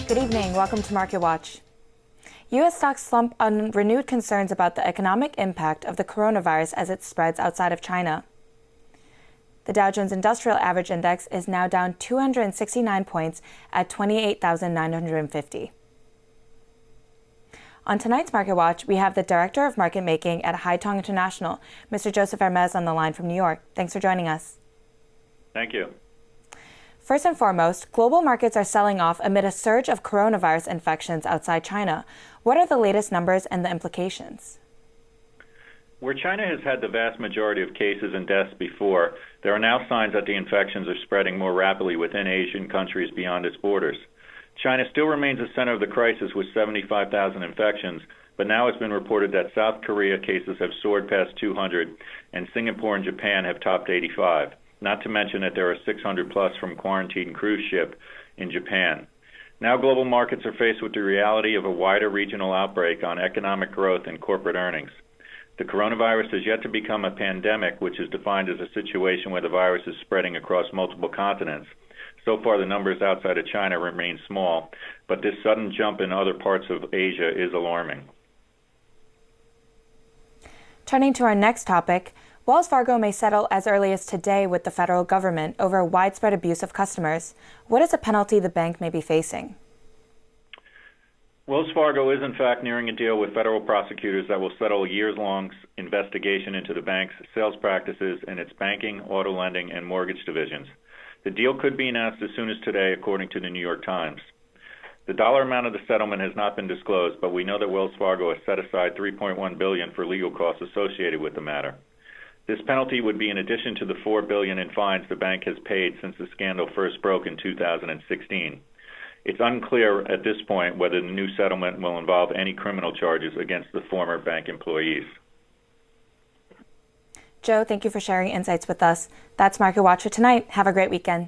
Good evening. Welcome to Market Watch. U.S. stocks slump on renewed concerns about the economic impact of the coronavirus as it spreads outside of China. The Dow Jones Industrial Average Index is now down 269 points at 28,950. On tonight's Market Watch, we have the Director of Market Making at Haitong International, Mr. Joseph Hermes, on the line from New York. Thanks for joining us. Thank you. First and foremost, global markets are selling off amid a surge of coronavirus infections outside China. What are the latest numbers and the implications? Where China has had the vast majority of cases and deaths before, there are now signs that the infections are spreading more rapidly within Asian countries beyond its borders. China still remains the center of the crisis with 75,000 infections, but now it's been reported that South Korea cases have soared past 200, and Singapore and Japan have topped 85. Not to mention that there are 600 plus from quarantined cruise ship in Japan. Now global markets are faced with the reality of a wider regional outbreak on economic growth and corporate earnings. The coronavirus has yet to become a pandemic, which is defined as a situation where the virus is spreading across multiple continents. So far, the numbers outside of China remain small, but this sudden jump in other parts of Asia is alarming. Turning to our next topic, Wells Fargo may settle as early as today with the federal government over widespread abuse of customers. What is the penalty the bank may be facing? Wells Fargo is in fact nearing a deal with federal prosecutors that will settle a years-long investigation into the bank's sales practices in its banking, auto lending, and mortgage divisions. The deal could be announced as soon as today, according to the New York Times. The dollar amount of the settlement has not been disclosed, but we know that Wells Fargo has set aside $3.1 billion for legal costs associated with the matter. This penalty would be in addition to the $4 billion in fines the bank has paid since the scandal first broke in 2016. It's unclear at this point whether the new settlement will involve any criminal charges against the former bank employees. Joe, thank you for sharing insights with us. That's Market Watch for tonight. Have a great weekend.